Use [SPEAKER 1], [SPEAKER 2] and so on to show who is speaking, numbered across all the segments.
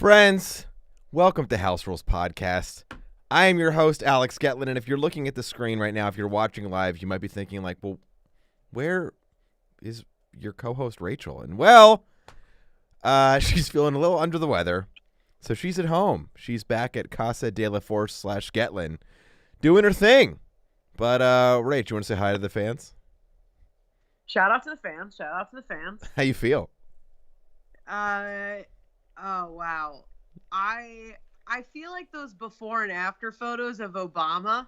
[SPEAKER 1] Friends, welcome to House Rules Podcast. I am your host, Alex Getlin, and if you're looking at the screen right now, if you're watching live, you might be thinking like, well, where is your co-host Rachel? And well, she's feeling a little under the weather, so she's at home. She's back at Casa de la Force / Getlin doing her thing. But, Rach, you want to say hi to the fans?
[SPEAKER 2] Shout out to the fans. Shout out to the fans.
[SPEAKER 1] How you feel?
[SPEAKER 2] Oh wow. I feel like those before and after photos of Obama.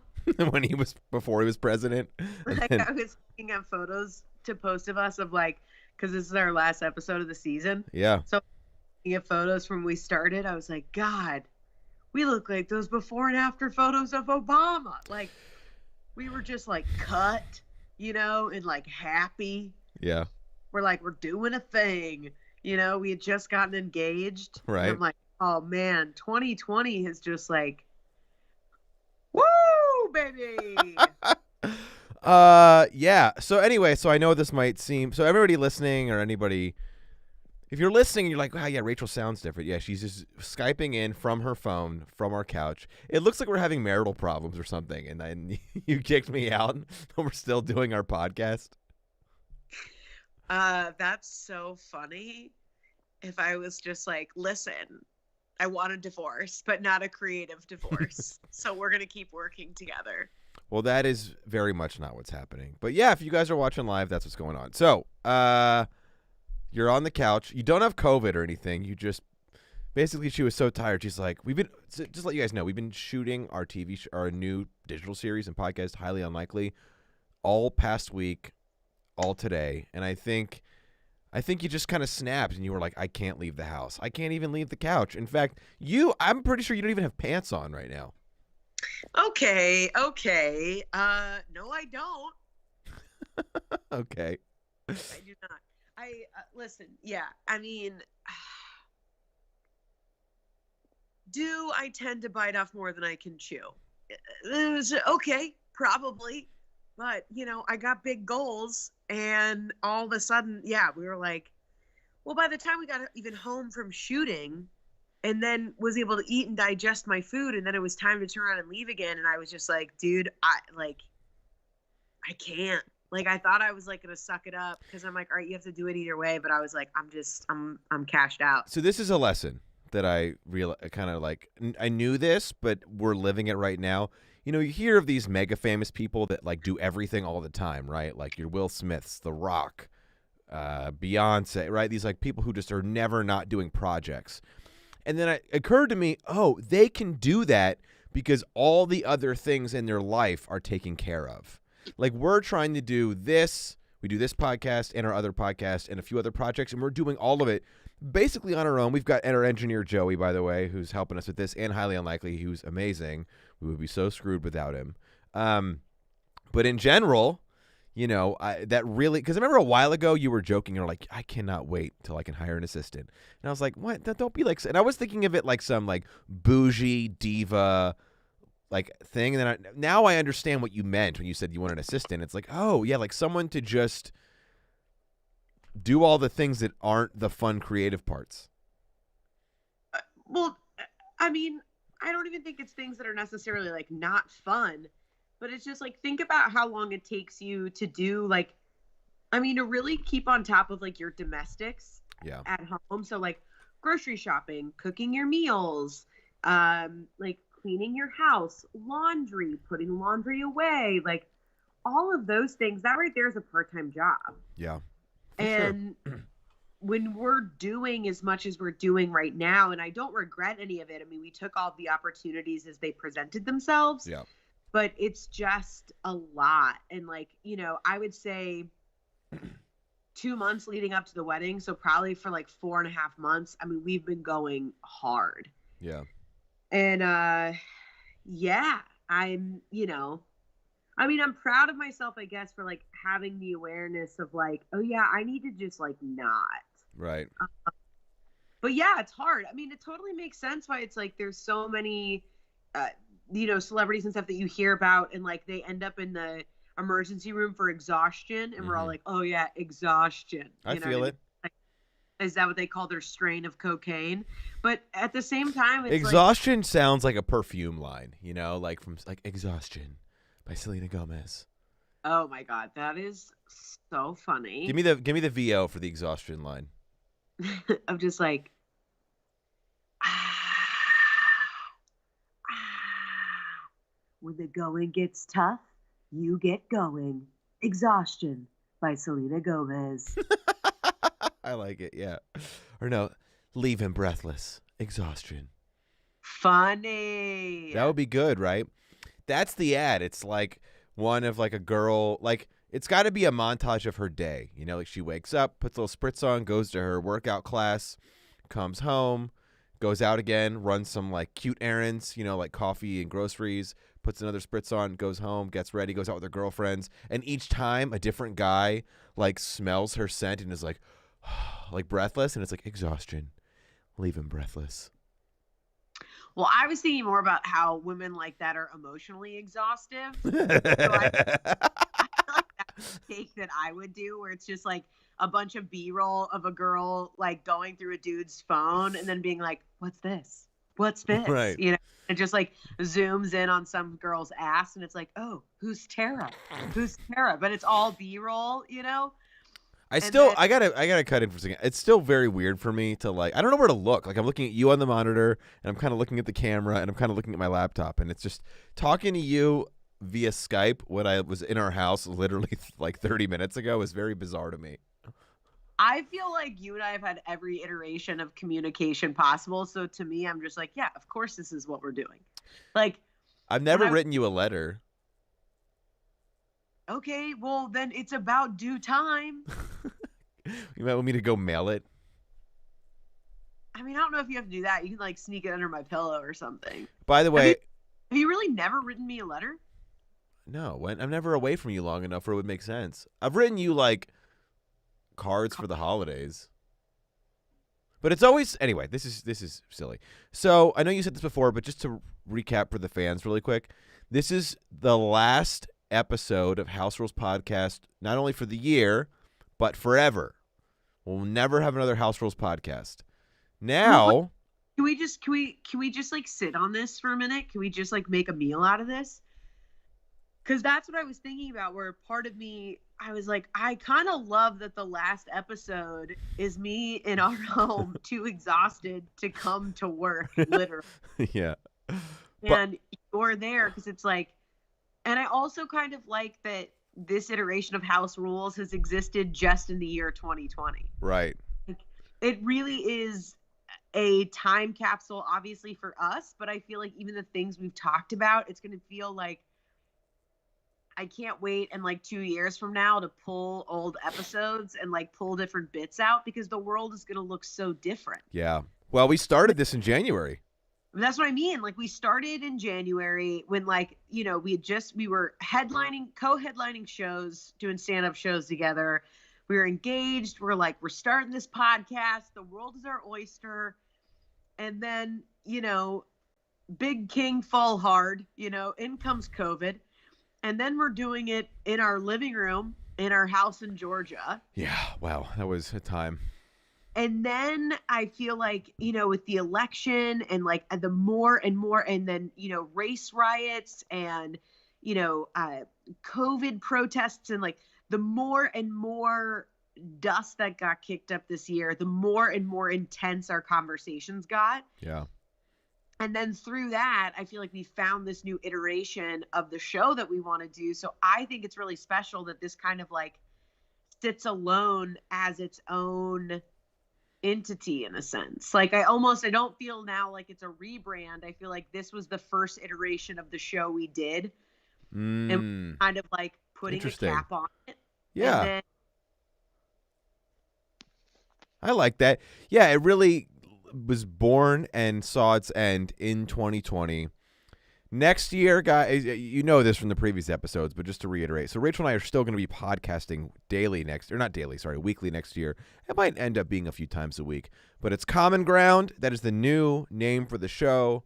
[SPEAKER 1] Before he was president.
[SPEAKER 2] Like I was looking at photos to post of us of like, because this is our last episode of the season.
[SPEAKER 1] Yeah.
[SPEAKER 2] So looking at photos from when we started, I was like, God, we look like those before and after photos of Obama. Like we were just like cut, and like happy.
[SPEAKER 1] Yeah.
[SPEAKER 2] We're doing a thing. We had just gotten engaged.
[SPEAKER 1] Right.
[SPEAKER 2] And I'm like, oh man, 2020 has just like, woo, baby.
[SPEAKER 1] Yeah. So anyway, I know this might seem, so everybody listening or anybody, if you're listening, you're like, wow, yeah, Rachel sounds different. Yeah, she's just Skyping in from her phone, from our couch. It looks like we're having marital problems or something. And then you kicked me out and we're still doing our podcast.
[SPEAKER 2] That's so funny. If I was just like, listen, I want a divorce, but not a creative divorce. So we're going to keep working together.
[SPEAKER 1] Well, that is very much not what's happening. But yeah, if you guys are watching live, that's what's going on. So, you're on the couch. You don't have COVID or anything. You just, basically she was so tired. She's like, just to let you guys know, we've been shooting our our new digital series and podcast, Highly Unlikely, all past week. All today, and I think you just kind of snapped and you were like, I can't leave the house. I can't even leave the couch. In fact, I'm pretty sure you don't even have pants on right now.
[SPEAKER 2] Okay. No, I don't.
[SPEAKER 1] Okay.
[SPEAKER 2] I do not. Listen, yeah, I mean, do I tend to bite off more than I can chew? Okay, probably. But, I got big goals, and all of a sudden, yeah, we were like, well, by the time we got even home from shooting and then was able to eat and digest my food, and then it was time to turn around and leave again, and I was just like, dude, I can't. Like, I thought I was, like, going to suck it up because I'm like, all right, you have to do it either way, but I was like, I'm cashed out.
[SPEAKER 1] So this is a lesson that I kind of like, I knew this, but we're living it right now. You hear of these mega famous people that like do everything all the time, right? Like your Will Smiths, The Rock, Beyonce, right? These like people who just are never not doing projects. And then it occurred to me, oh, they can do that because all the other things in their life are taken care of. Like we're trying to do this. We do this podcast and our other podcast and a few other projects, and we're doing all of it basically on our own. We've got our engineer, Joey, by the way, who's helping us with this, and Highly Unlikely, who's amazing. We would be so screwed without him. But in general, that really, because I remember a while ago you were joking. You're like, I cannot wait till I can hire an assistant. And I was like, what? Don't be like, and I was thinking of it like some like bougie diva like thing. And then now I understand what you meant when you said you want an assistant. It's like, oh yeah, like someone to just do all the things that aren't the fun creative parts.
[SPEAKER 2] Well, I mean, I don't even think it's things that are necessarily like not fun, but it's just like, think about how long it takes you to do like, I mean, to really keep on top of like your domestics at home. So like grocery shopping, cooking your meals, like cleaning your house, laundry, putting laundry away, like all of those things, that right there is a part-time job.
[SPEAKER 1] Yeah.
[SPEAKER 2] And sure. When we're doing as much as we're doing right now, and I don't regret any of it. I mean, we took all the opportunities as they presented themselves.
[SPEAKER 1] Yeah.
[SPEAKER 2] But it's just a lot. And like, I would say 2 months leading up to the wedding. So probably for like 4.5 months. I mean, we've been going hard.
[SPEAKER 1] Yeah.
[SPEAKER 2] And yeah, I'm proud of myself, I guess, for like having the awareness of like, oh yeah, I need to just like not.
[SPEAKER 1] Right.
[SPEAKER 2] But yeah, it's hard. I mean, it totally makes sense why it's like there's so many, celebrities and stuff that you hear about, and like they end up in the emergency room for exhaustion, and we're all like, oh yeah, exhaustion.
[SPEAKER 1] I feel it.
[SPEAKER 2] Is that what they call their strain of cocaine? But at the same time, it's like,
[SPEAKER 1] Exhaustion sounds like a perfume line, you know, like from like Exhaustion by Selena Gomez.
[SPEAKER 2] oh my God, that is so funny.
[SPEAKER 1] Give me the VO for the Exhaustion line.
[SPEAKER 2] I'm just like, ah, ah. When the going gets tough, you get going. Exhaustion by Selena Gomez.
[SPEAKER 1] I like it, yeah. Or no, leave him breathless. Exhaustion.
[SPEAKER 2] Funny.
[SPEAKER 1] That would be good, right? That's the ad. It's like one of like a girl, like it's got to be a montage of her day. You know, like she wakes up, puts a little spritz on, goes to her workout class, comes home, goes out again, runs some like cute errands, you know, like coffee and groceries, puts another spritz on, goes home, gets ready, goes out with her girlfriends, and each time a different guy like smells her scent and is like like breathless, and it's like exhaustion. Leave him breathless.
[SPEAKER 2] Well, I was thinking more about how women like that are emotionally exhaustive. So I feel like that's a take that I would do, where it's just like a bunch of B-roll of a girl like going through a dude's phone and then being like, "What's this? What's this?"
[SPEAKER 1] Right.
[SPEAKER 2] You know, and just like zooms in on some girl's ass, and it's like, "Oh, who's Tara? Who's Tara?" But it's all B-roll, you know.
[SPEAKER 1] I gotta cut in for a second. It's still very weird for me to like. I don't know where to look. Like I'm looking at you on the monitor, and I'm kind of looking at the camera, and I'm kind of looking at my laptop, and it's just talking to you via Skype when I was in our house literally like 30 minutes ago is very bizarre to me.
[SPEAKER 2] I feel like you and I have had every iteration of communication possible. So to me, I'm just like, yeah, of course this is what we're doing. Like,
[SPEAKER 1] I've never written you a letter.
[SPEAKER 2] Okay, well then it's about due time.
[SPEAKER 1] You might want me to go mail it.
[SPEAKER 2] I mean, I don't know if you have to do that. You can like sneak it under my pillow or something.
[SPEAKER 1] By the way,
[SPEAKER 2] have you really never written me a letter?
[SPEAKER 1] No, I'm never away from you long enough where it would make sense. I've written you like cards for the holidays. But it's always anyway, this is silly. So I know you said this before, but just to recap for the fans really quick, this is the last episode of House Rules Podcast, not only for the year, but forever. We'll never have another House Rules Podcast. Now,
[SPEAKER 2] can we just like sit on this for a minute? Can we just like make a meal out of this? Because that's what I was thinking about, where part of me, I was like, I kind of love that the last episode is me in our home too exhausted to come to work, literally.
[SPEAKER 1] Yeah.
[SPEAKER 2] And you're there because it's like, and I also kind of like that this iteration of House Rules has existed just in the year 2020.
[SPEAKER 1] Right.
[SPEAKER 2] It really is a time capsule, obviously, for us, but I feel like even the things we've talked about, it's going to feel like I can't wait in like 2 years from now to pull old episodes and like pull different bits out, because the world is going to look so different.
[SPEAKER 1] Yeah. Well, we started this in January.
[SPEAKER 2] That's what I mean. Like we started in January when like, you know, we were co-headlining shows, doing stand-up shows together. We were engaged. We're like, we're starting this podcast. The world is our oyster. And then, you know, big king fall hard, you know, in comes COVID. And then we're doing it in our living room in our house in Georgia.
[SPEAKER 1] Yeah. Wow. That was a time.
[SPEAKER 2] And then I feel like, you know, with the election and like the more and more, and then, you know, race riots and, you know, COVID protests, and like the more and more dust that got kicked up this year, the more and more intense our conversations got.
[SPEAKER 1] Yeah.
[SPEAKER 2] And then through that, I feel like we found this new iteration of the show that we want to do. So I think it's really special that this kind of like sits alone as its own entity in a sense. Like I don't feel now like it's a rebrand. I feel like this was the first iteration of the show we did, and kind of like putting a cap on it.
[SPEAKER 1] Yeah.
[SPEAKER 2] And then,
[SPEAKER 1] I like that. Yeah, it really was born and saw its end in 2020. Next year, guys, you know this from the previous episodes, but just to reiterate, so Rachel and I are still going to be podcasting weekly next year. It might end up being a few times a week, but it's Common Ground. That is the new name for the show,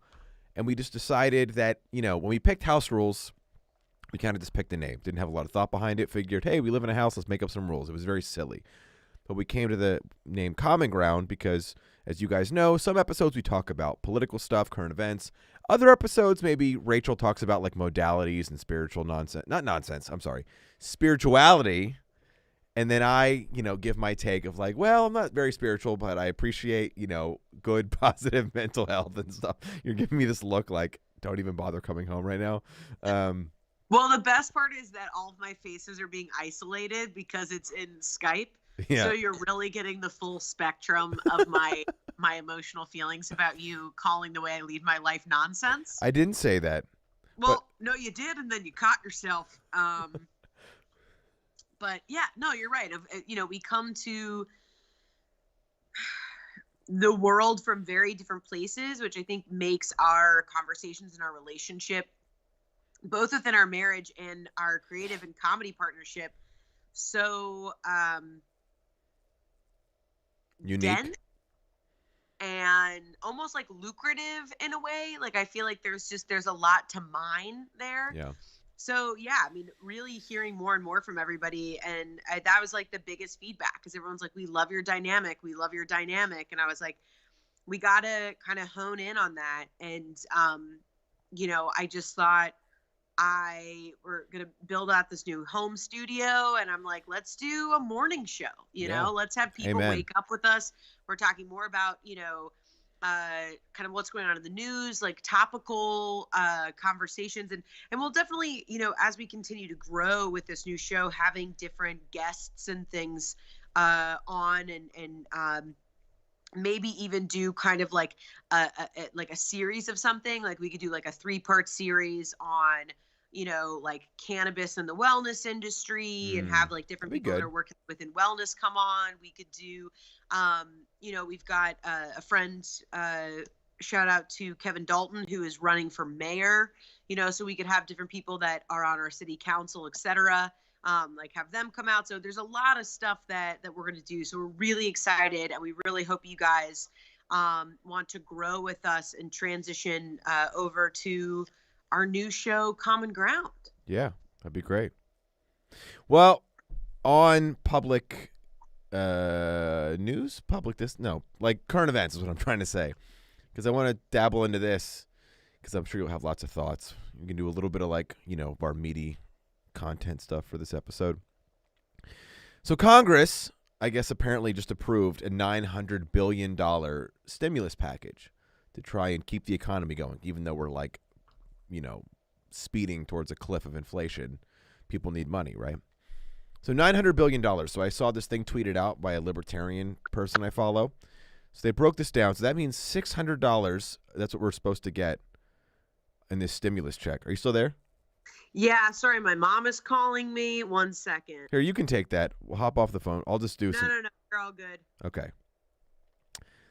[SPEAKER 1] and we just decided that, you know, when we picked House Rules, we kind of just picked a name. Didn't have a lot of thought behind it. Figured, hey, we live in a house, let's make up some rules. It was very silly. but we came to the name Common Ground because, as you guys know, some episodes we talk about political stuff, current events. Other episodes, maybe Rachel talks about like modalities and spiritual nonsense. Not nonsense, I'm sorry. Spirituality. And then I, give my take of like, well, I'm not very spiritual, but I appreciate, good, positive mental health and stuff. You're giving me this look like, don't even bother coming home right now.
[SPEAKER 2] Well, the best part is that all of my faces are being isolated because it's in Skype.
[SPEAKER 1] Yeah.
[SPEAKER 2] So you're really getting the full spectrum of my emotional feelings about you calling the way I lead my life nonsense.
[SPEAKER 1] I didn't say that.
[SPEAKER 2] Well, no, you did, and then you caught yourself. But yeah, no, you're right. We come to the world from very different places, which I think makes our conversations and our relationship, both within our marriage and our creative and comedy partnership, so
[SPEAKER 1] unique
[SPEAKER 2] dense and almost like lucrative in a way. Like I feel like there's a lot to mine there.
[SPEAKER 1] Yeah.
[SPEAKER 2] So yeah, I mean, really hearing more and more from everybody, and that was like the biggest feedback because everyone's like, "We love your dynamic, we love your dynamic," and I was like, "We gotta kind of hone in on that." And I just thought we're gonna build out this new home studio, and I'm like, let's do a morning show. Let's have people
[SPEAKER 1] Amen.
[SPEAKER 2] wake up with us. We're talking more about kind of what's going on in the news, like topical conversations, and we'll definitely, as we continue to grow with this new show, having different guests and things on, and maybe even do kind of like a series of something. Like we could do like a 3-part series on like cannabis and the wellness industry, and have like different people that are working within wellness come on. We could do, we've got a friend, shout out to Kevin Dalton, who is running for mayor, so we could have different people that are on our city council, etc. Like have them come out. So there's a lot of stuff that we're going to do. So we're really excited, and we really hope you guys want to grow with us and transition over to our new show, Common Ground.
[SPEAKER 1] Yeah, that'd be great. Well, on public news, like current events is what I'm trying to say, because I want to dabble into this, because I'm sure you'll have lots of thoughts. We can do a little bit of like, our meaty content stuff for this episode. So Congress, I guess, apparently just approved a $900 billion stimulus package to try and keep the economy going, even though we're like, speeding towards a cliff of inflation. People need money, right? So $900 billion. So I saw this thing tweeted out by a libertarian person I follow. So they broke this down. So that means $600. That's what we're supposed to get in this stimulus check. Are you still there?
[SPEAKER 2] Yeah, sorry, my mom is calling me. 1 second.
[SPEAKER 1] Here, you can take that. We'll hop off the phone. I'll just do
[SPEAKER 2] No, you're all good.
[SPEAKER 1] Okay.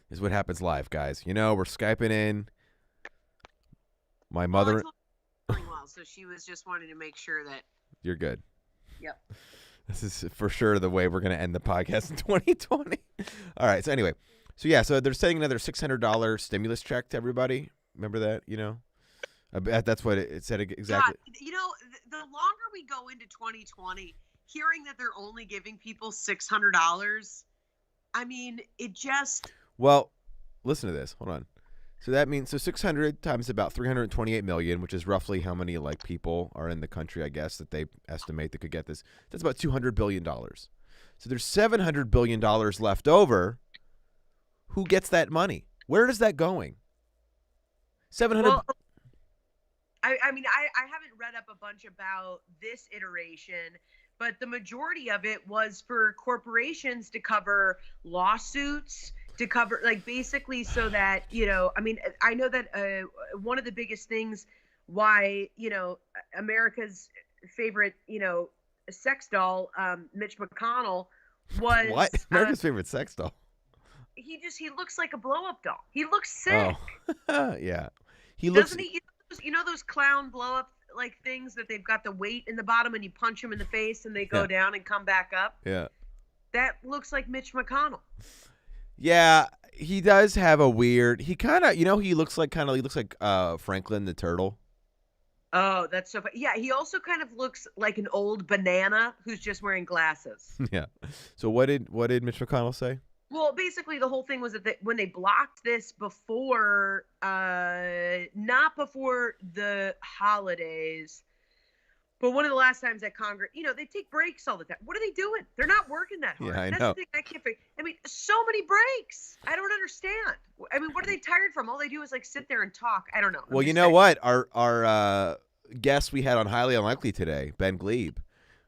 [SPEAKER 1] This is what happens live, guys. We're Skyping in. My mother.
[SPEAKER 2] Well, so she was just wanting to make sure that
[SPEAKER 1] you're good.
[SPEAKER 2] Yep.
[SPEAKER 1] This is for sure the way we're going to end the podcast in 2020. All right. So anyway, so they're sending another $600 stimulus check to everybody. Remember that? That's what it said exactly.
[SPEAKER 2] God, the longer we go into 2020, hearing that they're only giving people $600, I mean, it just.
[SPEAKER 1] Well, listen to this. Hold on. So that means 600 times about 328 million, which is roughly how many like people are in the country, I guess, that they estimate that could get this. That's about $200 billion. So there's $700 billion left over. Who gets that money? Where is that going? 700.
[SPEAKER 2] Well, I mean, I haven't read up a bunch about this iteration, but the majority of it was for corporations to cover lawsuits, to cover, like, basically so that, I mean, I know that one of the biggest things why, America's favorite, sex doll, Mitch McConnell, was.
[SPEAKER 1] What? America's favorite sex doll?
[SPEAKER 2] He looks like a blow-up doll. He looks sick.
[SPEAKER 1] Oh, yeah.
[SPEAKER 2] Doesn't he? Those clown blow-up like things that they've got the weight in the bottom and you punch them in the face and they go down and come back up?
[SPEAKER 1] Yeah.
[SPEAKER 2] That looks like Mitch McConnell.
[SPEAKER 1] Yeah, he does have a weird. He kind of, he looks like Franklin the Turtle.
[SPEAKER 2] Oh, that's so funny. Yeah, he also kind of looks like an old banana who's just wearing glasses.
[SPEAKER 1] Yeah. So what did Mitch McConnell say?
[SPEAKER 2] Well, basically, the whole thing was that when they blocked this before, not before the holidays, but one of the last times that Congress, they take breaks all the time. What are they doing? They're not working that hard.
[SPEAKER 1] Yeah, I
[SPEAKER 2] That's
[SPEAKER 1] know.
[SPEAKER 2] the thing I can't figure. I mean, so many breaks. I don't understand. I mean, what are they tired from? All they do is like sit there and talk. I don't know.
[SPEAKER 1] Well, you know what? Our guest we had on Highly Unlikely today, Ben Glebe,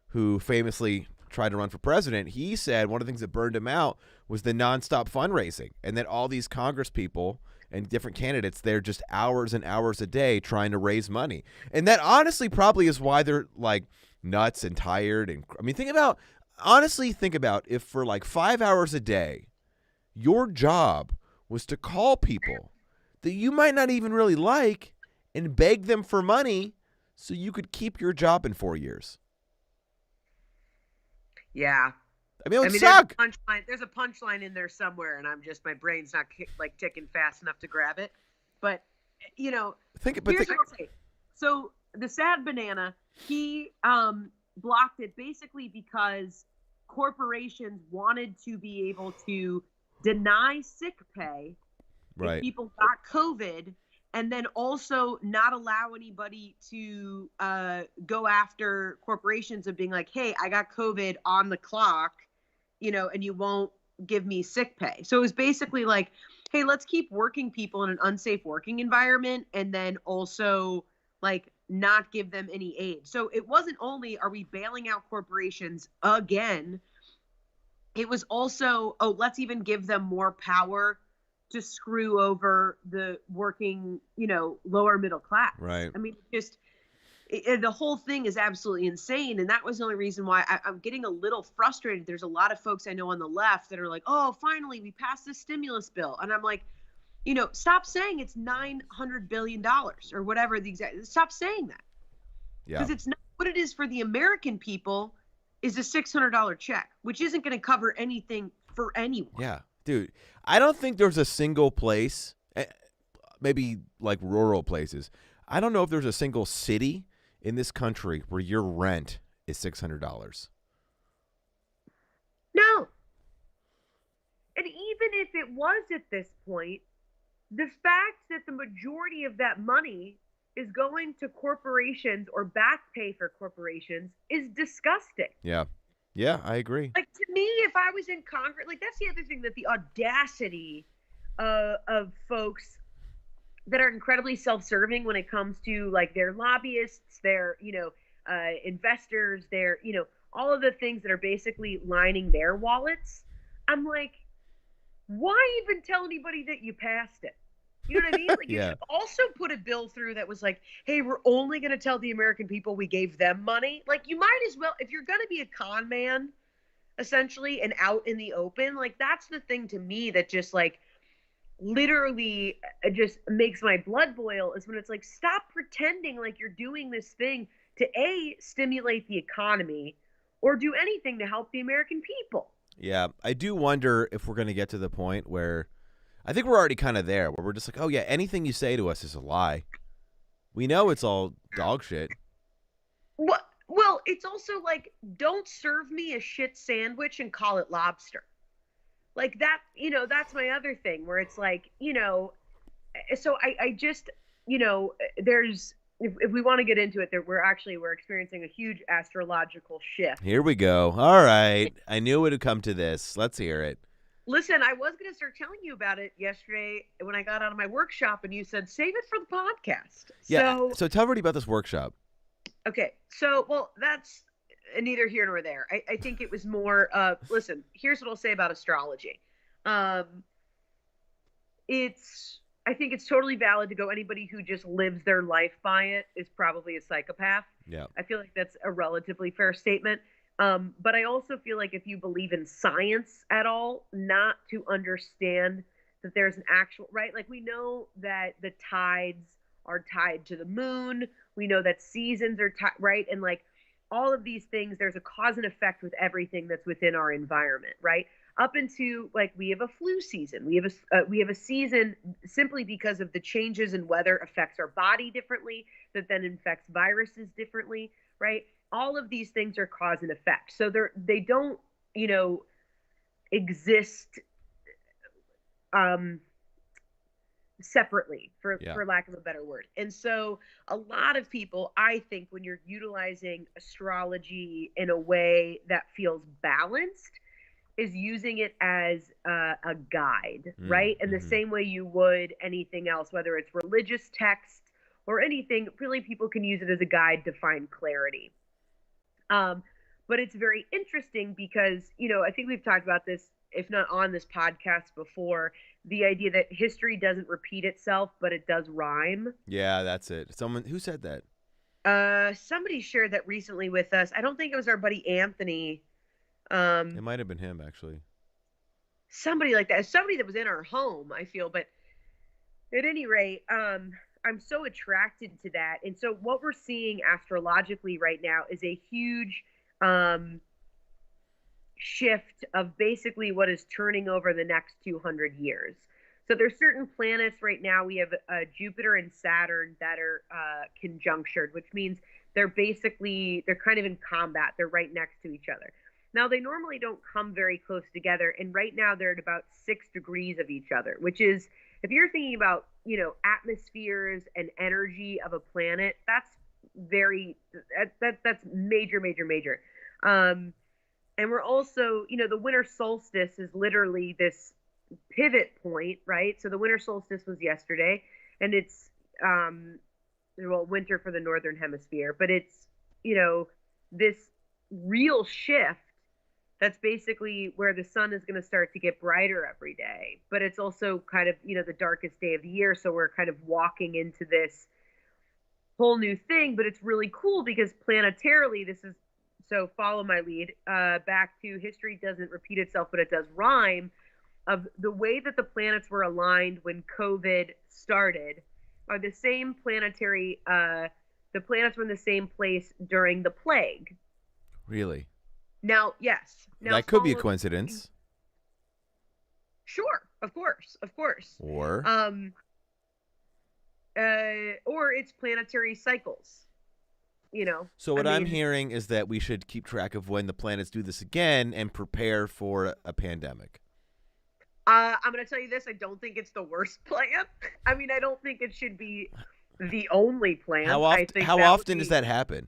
[SPEAKER 1] who famously tried to run for president, he said one of the things that burned him out was the nonstop fundraising, and that all these Congress people and different candidates, they're just hours and hours a day trying to raise money. And that honestly probably is why they're like nuts and tired. And I mean, think about if for like 5 hours a day, your job was to call people that you might not even really like and beg them for money so you could keep your job in 4 years.
[SPEAKER 2] Yeah.
[SPEAKER 1] I mean, it would suck.
[SPEAKER 2] There's a punchline in there somewhere, and my brain's not ticking fast enough to grab it. But here's what I'll say. So the sad banana, he blocked it basically because corporations wanted to be able to deny sick pay if people got COVID, and then also not allow anybody to go after corporations of being like, hey, I got COVID on the clock, and you won't give me sick pay. So it was basically like, hey, let's keep working people in an unsafe working environment and then also like not give them any aid. So it wasn't only are we bailing out corporations again, it was also, let's even give them more power to screw over the working, lower middle class.
[SPEAKER 1] Right.
[SPEAKER 2] I mean, the whole thing is absolutely insane. And that was the only reason why I'm getting a little frustrated. There's a lot of folks I know on the left that are like, oh, finally, we passed this stimulus bill. And I'm like, stop saying it's $900 billion or whatever stop saying that.
[SPEAKER 1] Yeah.
[SPEAKER 2] Because it's not what it is for the American people is a $600 check, which isn't going to cover anything for anyone.
[SPEAKER 1] Yeah. Dude, I don't think there's a single place, maybe like rural places. I don't know if there's a single city in this country where your rent is $600.
[SPEAKER 2] No. And even if it was at this point, the fact that the majority of that money is going to corporations or back pay for corporations is disgusting.
[SPEAKER 1] Yeah. Yeah, I agree.
[SPEAKER 2] Like, to me, if I was in Congress, like, that's the other thing, that the audacity of folks that are incredibly self-serving when it comes to, like, their lobbyists, their, investors, their, all of the things that are basically lining their wallets. I'm like, why even tell anybody that you passed it? You know what I mean? Like,
[SPEAKER 1] Yeah.
[SPEAKER 2] You also put a bill through that was like, hey, we're only going to tell the American people we gave them money. Like, you might as well, if you're going to be a con man, essentially, and out in the open, like, that's the thing to me that just, like, literally just makes my blood boil, is when it's like, stop pretending like you're doing this thing to stimulate the economy or do anything to help the American people.
[SPEAKER 1] Yeah, I do wonder if we're going to get to the point where I think we're already kind of there, where we're just like, oh, yeah, anything you say to us is a lie. We know it's all dog shit.
[SPEAKER 2] Well, it's also like, don't serve me a shit sandwich and call it lobster. Like that, that's my other thing where it's like, so I just, there's, if we want to get into it, we're experiencing a huge astrological shift.
[SPEAKER 1] Here we go. All right. I knew it would come to this. Let's hear it.
[SPEAKER 2] Listen, I was going to start telling you about it yesterday when I got out of my workshop, and you said, save it for the podcast.
[SPEAKER 1] Yeah. So tell everybody about this workshop. Okay.
[SPEAKER 2] So, well, that's neither here nor there. I think it was more, listen, here's what I'll say about astrology. I think it's totally valid to go. Anybody who just lives their life by it is probably a psychopath.
[SPEAKER 1] Yeah.
[SPEAKER 2] I feel like that's a relatively fair statement. But I also feel like if you believe in science at all, not to understand that there's an actual, right? Like, we know that the tides are tied to the moon. We know that seasons are tied, right? And like all of these things, there's a cause and effect with everything that's within our environment, right? up into like we have a flu season. We have a season simply because of the changes in weather affects our body differently, that then infects viruses differently, right? All of these things are cause and effect. So they don't, exist um separately,
[SPEAKER 1] Yeah.
[SPEAKER 2] for lack of a better word. And so a lot of people, I think, when you're utilizing astrology in a way that feels balanced, is using it as a guide, right? In the
[SPEAKER 1] Mm-hmm.
[SPEAKER 2] same way you would anything else, whether it's religious text or anything, really people can use it as a guide to find clarity. Um, but it's very interesting because, I think we've talked about this, if not on this podcast before, the idea that history doesn't repeat itself, but it does rhyme.
[SPEAKER 1] Yeah, that's it. Someone who said that.
[SPEAKER 2] Somebody shared that recently with us. I don't think it was our buddy Anthony.
[SPEAKER 1] It might have been him, actually.
[SPEAKER 2] Somebody like that. Somebody that was in our home, I feel. But at any rate, I'm so attracted to that. And so what we're seeing astrologically right now is a huge shift of basically what is turning over the next 200 years. So there's certain planets right now. We have Jupiter and Saturn that are conjunctured, which means they're kind of in combat. They're right next to each other. Now, they normally don't come very close together, and right now they're at about 6 degrees of each other, which is, if you're thinking about, atmospheres and energy of a planet, that's major, major, major. And we're also, the winter solstice is literally this pivot point, right? So the winter solstice was yesterday, and it's, winter for the northern hemisphere, but it's, this real shift that's basically where the sun is going to start to get brighter every day. But it's also kind of, the darkest day of the year. So we're kind of walking into this whole new thing. But it's really cool because planetarily, so follow my lead, back to history doesn't repeat itself, but it does rhyme, of the way that the planets were aligned when COVID started are the same planetary, the planets were in the same place during the plague.
[SPEAKER 1] Really?
[SPEAKER 2] Now, yes. Now,
[SPEAKER 1] That could be a coincidence.
[SPEAKER 2] Sure, of course.
[SPEAKER 1] Or
[SPEAKER 2] it's planetary cycles.
[SPEAKER 1] So what I'm hearing is that we should keep track of when the planets do this again and prepare for a pandemic.
[SPEAKER 2] I'm going to tell you this. I don't think it's the worst plan. I mean, I don't think it should be the only plan.
[SPEAKER 1] How often does that happen?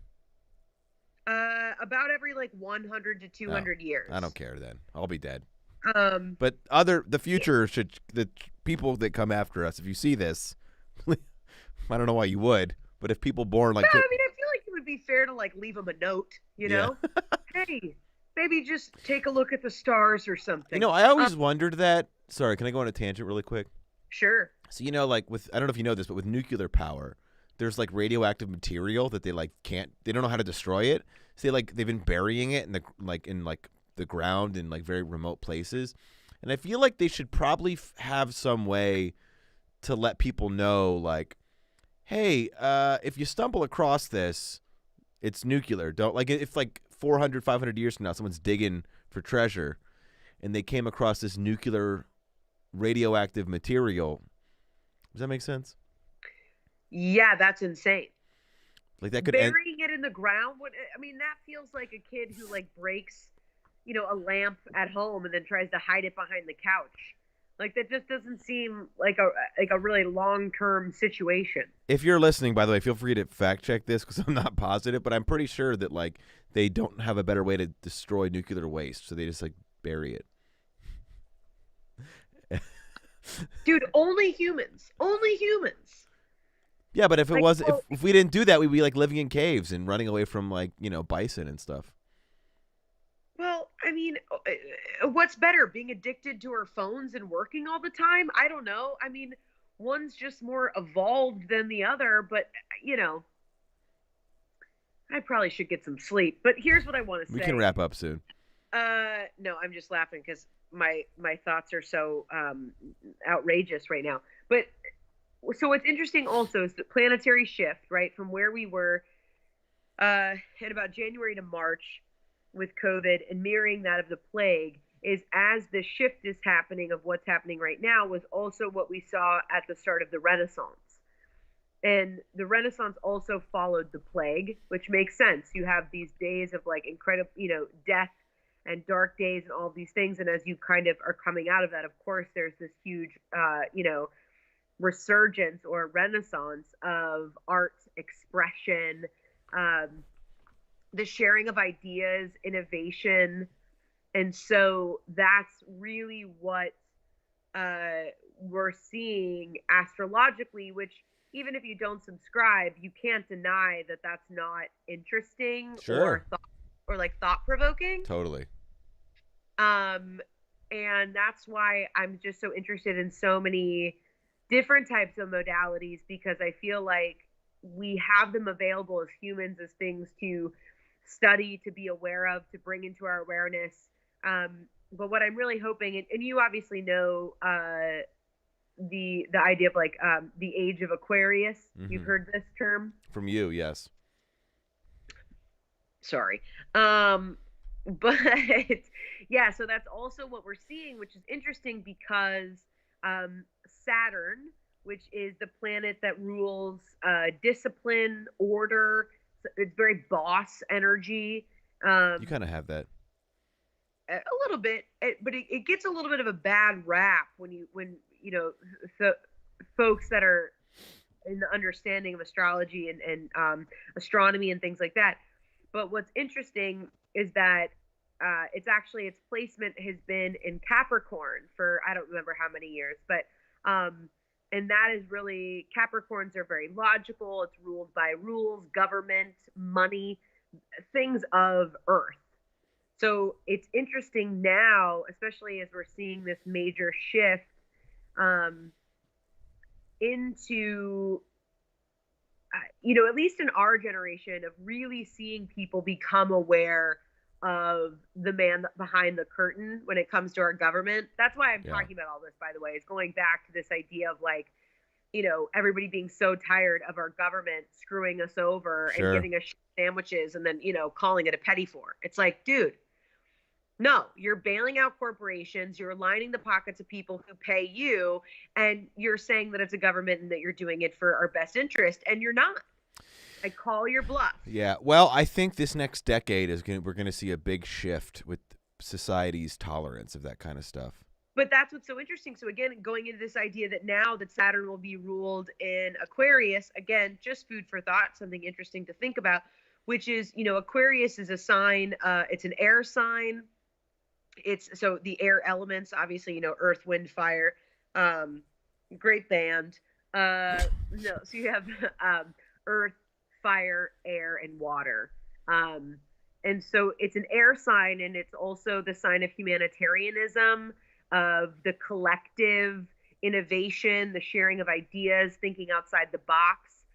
[SPEAKER 2] About every 100 to 200 years.
[SPEAKER 1] I don't care then. I'll be dead.
[SPEAKER 2] But
[SPEAKER 1] the future the people that come after us, if you see this, I don't know why you would, but if people born
[SPEAKER 2] I feel like it would be fair to leave them a note,
[SPEAKER 1] Yeah.
[SPEAKER 2] Hey, maybe just take a look at the stars or something.
[SPEAKER 1] I always wondered that. Sorry, can I go on a tangent really quick?
[SPEAKER 2] Sure.
[SPEAKER 1] So I don't know if you know this, but with nuclear power, there's radioactive material that they they don't know how to destroy it. So they've been burying it in the ground in very remote places. And I feel like they should probably have some way to let people know hey, if you stumble across this, it's nuclear. Don't if 400, 500 years from now someone's digging for treasure and they came across this nuclear radioactive material. Does that make sense?
[SPEAKER 2] Yeah, that's insane.
[SPEAKER 1] That could
[SPEAKER 2] burying it in the ground. That feels like a kid who breaks, a lamp at home and then tries to hide it behind the couch. That just doesn't seem like a really long-term situation.
[SPEAKER 1] If you're listening, by the way, feel free to fact check this because I'm not positive, but I'm pretty sure that they don't have a better way to destroy nuclear waste, so they just bury it.
[SPEAKER 2] Dude, only humans. Only humans.
[SPEAKER 1] Yeah, but if if we didn't do that, we'd be living in caves and running away from bison and stuff.
[SPEAKER 2] Well, what's better, being addicted to our phones and working all the time? I don't know. One's just more evolved than the other, but I probably should get some sleep. But here's what I want to say.
[SPEAKER 1] We can wrap up soon.
[SPEAKER 2] No, I'm just laughing because my thoughts are so outrageous right now. But so what's interesting also is the planetary shift, right, from where we were in about January to March with COVID and mirroring that of the plague is as the shift is happening of what's happening right now was also what we saw at the start of the Renaissance. And the Renaissance also followed the plague, which makes sense. You have these days of like incredible, death and dark days and all these things. And as you kind of are coming out of that, of course, there's this huge, resurgence or renaissance of art expression, um, the sharing of ideas, innovation. And so that's really what we're seeing astrologically, which even if you don't subscribe, you can't deny that that's not interesting
[SPEAKER 1] Sure.
[SPEAKER 2] or like thought provoking.
[SPEAKER 1] Totally.
[SPEAKER 2] Um, and that's why I'm just so interested in so many different types of modalities because I feel like we have them available as humans as things to study, to be aware of, to bring into our awareness. But what I'm really hoping, and you obviously know the idea of like the age of Aquarius. You've heard this term?
[SPEAKER 1] From you, yes.
[SPEAKER 2] Sorry. But yeah, so that's also what we're seeing, which is interesting because Saturn, which is the planet that rules discipline, order, it's very boss energy.
[SPEAKER 1] You kind of have that.
[SPEAKER 2] A little bit, but it gets a little bit of a bad rap when so folks that are in the understanding of astrology and astronomy and things like that. But what's interesting is that its placement has been in Capricorn for I don't remember how many years, but and that is really Capricorns are very logical. It's ruled by rules, government, money, things of Earth. So it's interesting now, especially as we're seeing this major shift into at least in our generation of really seeing people become aware of the man behind the curtain when it comes to our government. That's why I'm talking about all this, by the way, is going back to this idea of like, everybody being so tired of our government screwing us over and giving us sandwiches and then, calling it a petty for. It's like, dude, no, you're bailing out corporations, you're lining the pockets of people who pay you, and you're saying that it's a government and that you're doing it for our best interest, and you're not. I call your bluff.
[SPEAKER 1] Yeah. Well, I think this next decade we're going to see a big shift with society's tolerance of that kind of stuff.
[SPEAKER 2] But that's what's so interesting. So again, going into this idea that now that Saturn will be ruled in Aquarius, again, just food for thought, something interesting to think about, which is, Aquarius is a sign, it's an air sign. It's so the air elements, obviously, earth, wind, fire, great band. No, so you have earth, fire, air, and water. And so it's an air sign, and it's also the sign of humanitarianism, of the collective innovation, the sharing of ideas, thinking outside the box.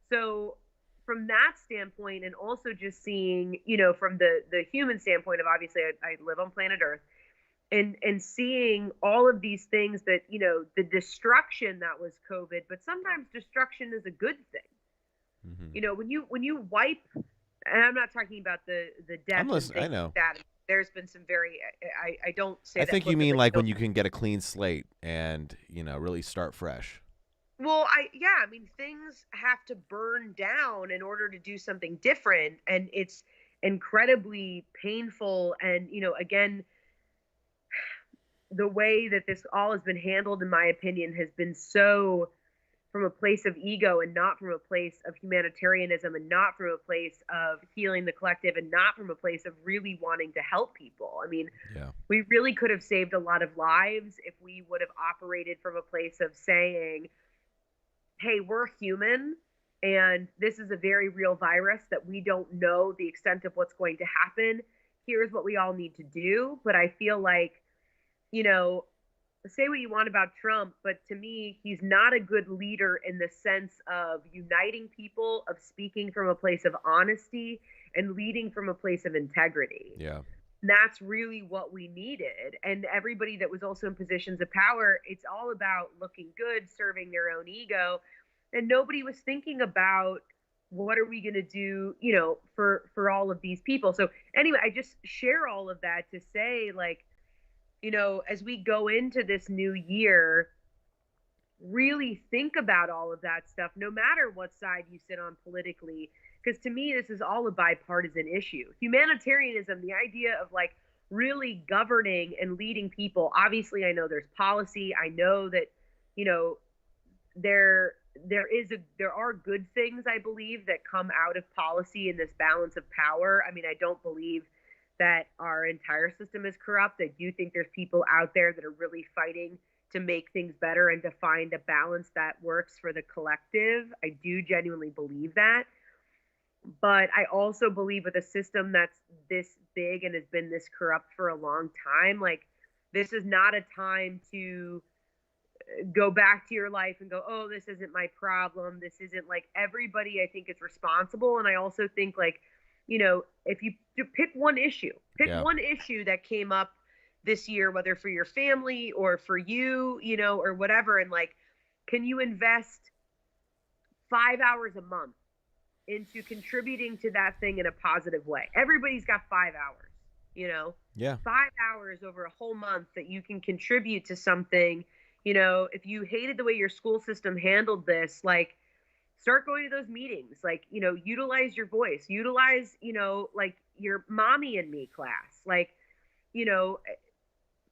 [SPEAKER 2] So from that standpoint, and also just seeing, from the human standpoint of obviously I live on planet Earth, and seeing all of these things that, the destruction that was COVID, but sometimes destruction is a good thing.
[SPEAKER 1] Mm-hmm.
[SPEAKER 2] When you wipe, and I'm not talking about the death.
[SPEAKER 1] I know.
[SPEAKER 2] That there's been some very, I don't say
[SPEAKER 1] I
[SPEAKER 2] that.
[SPEAKER 1] think you mean like when you can get a clean slate and, really start fresh.
[SPEAKER 2] Well, I mean, things have to burn down in order to do something different. And it's incredibly painful. And, again, the way that this all has been handled, in my opinion, has been so from a place of ego and not from a place of humanitarianism and not from a place of healing the collective and not from a place of really wanting to help people. I mean, we really could have saved a lot of lives if we would have operated from a place of saying, hey, we're human and this is a very real virus that we don't know the extent of what's going to happen. Here's what we all need to do. But I feel like, say what you want about Trump, but to me, he's not a good leader in the sense of uniting people, of speaking from a place of honesty and leading from a place of integrity.
[SPEAKER 1] Yeah.
[SPEAKER 2] And that's really what we needed. And everybody that was also in positions of power, it's all about looking good, serving their own ego. And nobody was thinking about what are we going to do, for all of these people. So anyway, I just share all of that to say, like, as we go into this new year, really think about all of that stuff, no matter what side you sit on politically. Because to me, this is all a bipartisan issue. Humanitarianism, the idea of like really governing and leading people. Obviously, I know there's policy. I know that, you know, there there are good things, I believe, that come out of policy in this balance of power. I mean, I don't believe that our entire system is corrupt. I do think there's people out there that are really fighting to make things better and to find a balance that works for the collective. I do genuinely believe that. But I also believe with a system that's this big and has been this corrupt for a long time, like, this is not a time to go back to your life and go, oh, this isn't my problem. This isn't, like, everybody, I think, is responsible. And I also think, like, if you pick one issue,
[SPEAKER 1] Yeah.
[SPEAKER 2] that came up this year, whether for your family or for you, or whatever. And like, can you invest 5 hours a month into contributing to that thing in a positive way? Everybody's got 5 hours,
[SPEAKER 1] Yeah.
[SPEAKER 2] 5 hours over a whole month that you can contribute to something. If you hated the way your school system handled this, like, start going to those meetings, like, utilize your voice, utilize, like, your mommy and me class, like,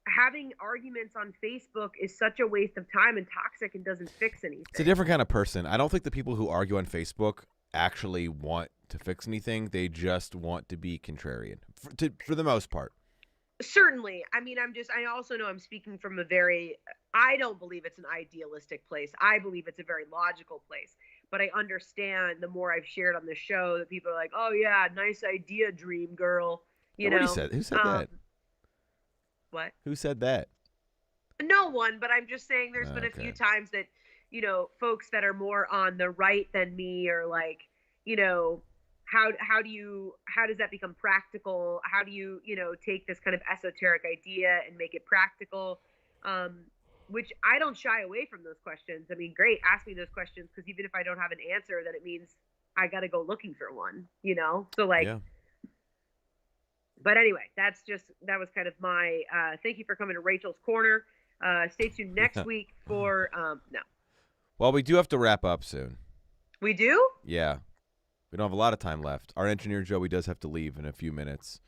[SPEAKER 2] having arguments on Facebook is such a waste of time and toxic and doesn't fix anything.
[SPEAKER 1] It's a different kind of person. I don't think the people who argue on Facebook actually want to fix anything. They just want to be contrarian for the most part.
[SPEAKER 2] Certainly. I mean, I also know I'm speaking from I don't believe it's an idealistic place. I believe it's a very logical place. But I understand, the more I've shared on the show, that people are like, oh yeah, nice idea, dream girl.
[SPEAKER 1] Nobody said. Who said that?
[SPEAKER 2] What?
[SPEAKER 1] Who said that?
[SPEAKER 2] No one, but I'm just saying there's been a few times that, folks that are more on the right than me are like, how does that become practical? How do you, take this kind of esoteric idea and make it practical? Which I don't shy away from those questions. I mean, great, ask me those questions, because even if I don't have an answer, then it means I got to go looking for one, So like,
[SPEAKER 1] yeah.
[SPEAKER 2] But anyway, that was kind of my, thank you for coming to Rachel's Corner. Stay tuned next week for, no.
[SPEAKER 1] Well, we do have to wrap up soon.
[SPEAKER 2] We do?
[SPEAKER 1] Yeah. We don't have a lot of time left. Our engineer, Joey, does have to leave in a few minutes.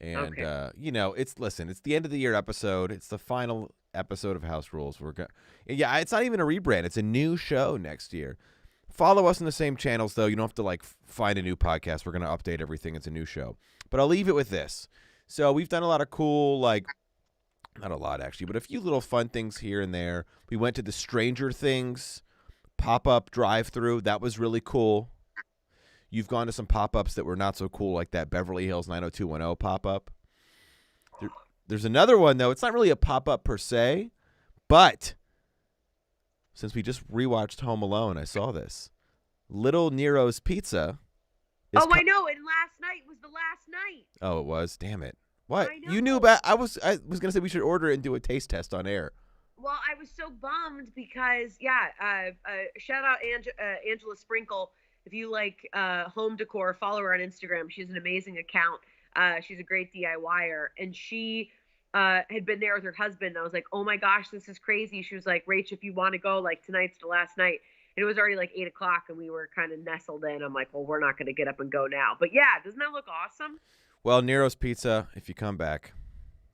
[SPEAKER 1] And,
[SPEAKER 2] okay.
[SPEAKER 1] it's the end of the year episode. It's the final episode of House Rules. Yeah, it's not even a rebrand. It's a new show next year. Follow us on the same channels, though. You don't have to, like, find a new podcast. We're going to update everything. It's a new show. But I'll leave it with this. So we've done a lot of cool, like, not a lot, actually, but a few little fun things here and there. We went to the Stranger Things pop-up drive-thru. That was really cool. You've gone to some pop-ups that were not so cool, like that Beverly Hills 90210 pop-up. There's another one, though. It's not really a pop-up per se, but since we just rewatched Home Alone, I saw this. Little Nero's Pizza.
[SPEAKER 2] I know. And last night was the last night.
[SPEAKER 1] Oh, it was? Damn it. What?
[SPEAKER 2] I know.
[SPEAKER 1] You knew about... I was going to say we should order it and do a taste test on air.
[SPEAKER 2] Well, I was so bummed because, shout out Angela Sprinkle. If you like home decor, follow her on Instagram. She has an amazing account. She's a great DIYer. And she had been there with her husband. And I was like, oh my gosh, this is crazy. She was like, Rach, if you want to go, like, tonight's the last night. And it was already like 8 o'clock and we were kind of nestled in. I'm like, well, we're not going to get up and go now. But yeah, doesn't that look awesome?
[SPEAKER 1] Well, Nero's Pizza, if you come back,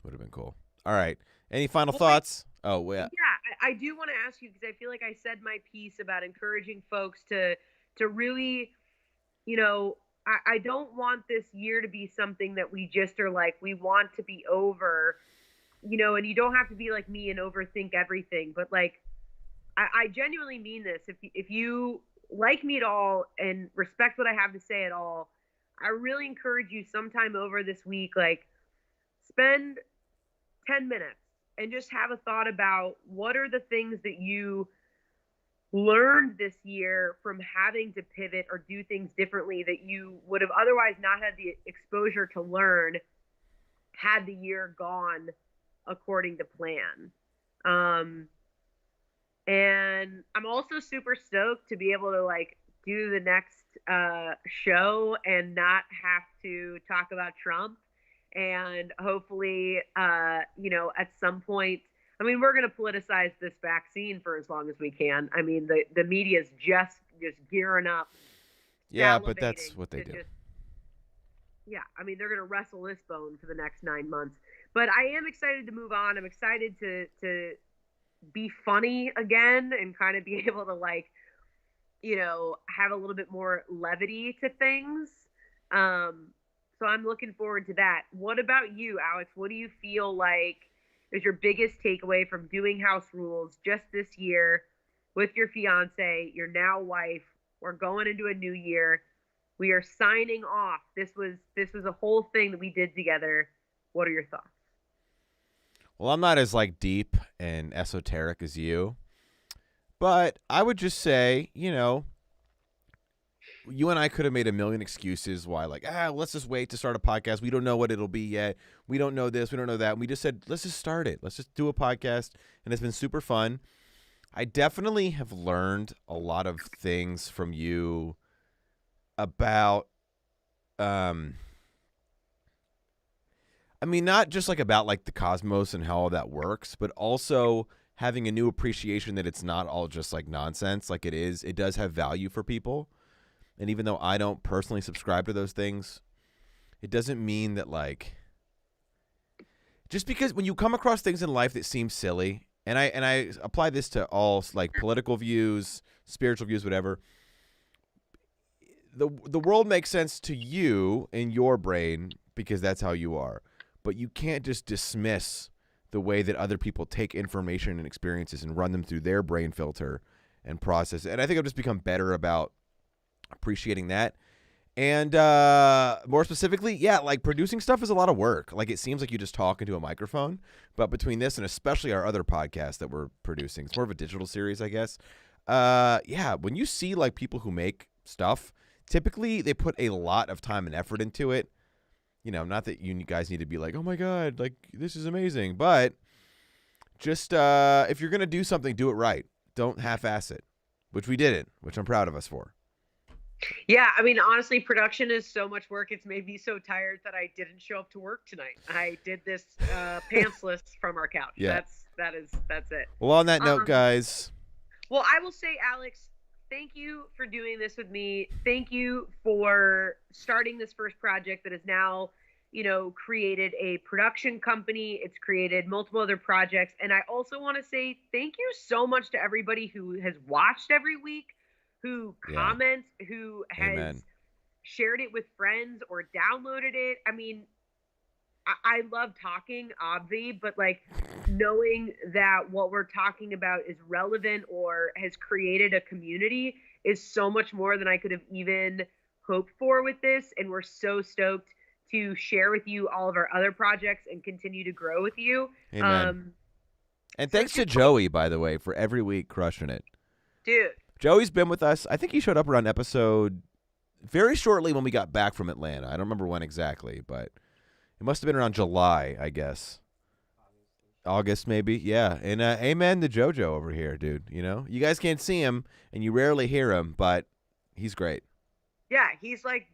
[SPEAKER 1] would have been cool. All right. Any final thoughts? Oh, yeah.
[SPEAKER 2] Yeah, I do want to ask you, because I feel like I said my piece about encouraging folks to really, I don't want this year to be something that we just are like, we want to be over, and you don't have to be like me and overthink everything. But like, I genuinely mean this. If you like me at all and respect what I have to say at all, I really encourage you sometime over this week, like, spend 10 minutes and just have a thought about what are the things that you learned this year from having to pivot or do things differently that you would have otherwise not had the exposure to learn had the year gone according to plan. And I'm also super stoked to be able to, like, do the next show and not have to talk about Trump and hopefully, at some point, I mean, we're going to politicize this vaccine for as long as we can. I mean, the media's just gearing up,
[SPEAKER 1] Yeah, but that's
[SPEAKER 2] salivating
[SPEAKER 1] what they
[SPEAKER 2] to
[SPEAKER 1] do.
[SPEAKER 2] just, yeah. I mean, they're going to wrestle this bone for the next 9 months. But I am excited to move on. I'm excited to be funny again and kind of be able to have a little bit more levity to things. Um, so I'm looking forward to that. What about you, Alex? What do you feel like is your biggest takeaway from doing House Rules just this year with your fiance, your now wife? We're going into a new year. We are signing off. This was a whole thing that we did together. What are your thoughts?
[SPEAKER 1] Well, I'm not as like deep and esoteric as you, but I would just say, you and I could have made a million excuses why, like, let's just wait to start a podcast. We don't know what it'll be yet. We don't know this. We don't know that. And we just said, let's just start it. Let's just do a podcast. And it's been super fun. I definitely have learned a lot of things from you about, I mean, not just like about like the cosmos and how all that works, but also having a new appreciation that it's not all just like nonsense. Like it does have value for people. And even though I don't personally subscribe to those things, it doesn't mean that like, just because when you come across things in life that seem silly, and I apply this to all like political views, spiritual views, whatever. The world makes sense to you in your brain because that's how you are. But you can't just dismiss the way that other people take information and experiences and run them through their brain filter and process it. And I think I've just become better about appreciating that. And more specifically, yeah, like producing stuff is a lot of work. Like it seems like you just talk into a microphone. But between this and especially our other podcast that we're producing, it's more of a digital series, I guess. Yeah, when you see like people who make stuff, typically they put a lot of time and effort into it. Not that you guys need to be like, oh my God, like this is amazing. But just if you're going to do something, do it right. Don't half-ass it, which we didn't, which I'm proud of us for.
[SPEAKER 2] Yeah, I mean, honestly, production is so much work. It's made me so tired that I didn't show up to work tonight. I did this pantsless from our couch.
[SPEAKER 1] Yeah.
[SPEAKER 2] That's it.
[SPEAKER 1] Well, on that note, guys.
[SPEAKER 2] Well, I will say, Alex, thank you for doing this with me. Thank you for starting this first project that has now, created a production company. It's created multiple other projects. And I also want to say thank you so much to everybody who has watched every week, who comments, who has shared it with friends or downloaded it. I mean, I love talking, obviously, but like knowing that what we're talking about is relevant or has created a community is so much more than I could have even hoped for with this. And we're so stoked to share with you all of our other projects and continue to grow with you.
[SPEAKER 1] Amen. And thanks to Joey, by the way, for every week crushing it.
[SPEAKER 2] Dude.
[SPEAKER 1] Joey's been with us. I think he showed up around episode very shortly when we got back from Atlanta. I don't remember when exactly, but it must have been around July, I guess. August, maybe. Yeah. And amen to JoJo over here, dude. You guys can't see him and you rarely hear him, but he's great.
[SPEAKER 2] Yeah, he's like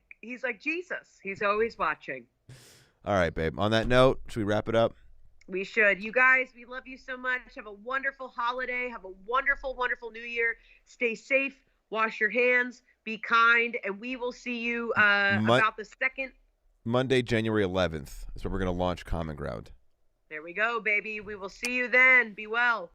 [SPEAKER 2] Jesus. He's always watching.
[SPEAKER 1] All right, babe. On that note, should we wrap it up?
[SPEAKER 2] We should. You guys, we love you so much. Have a wonderful holiday. Have a wonderful, wonderful new year. Stay safe. Wash your hands. Be kind. And we will see you about the second.
[SPEAKER 1] Monday, January 11th is when we're going to launch Common Ground.
[SPEAKER 2] There we go, baby. We will see you then. Be well.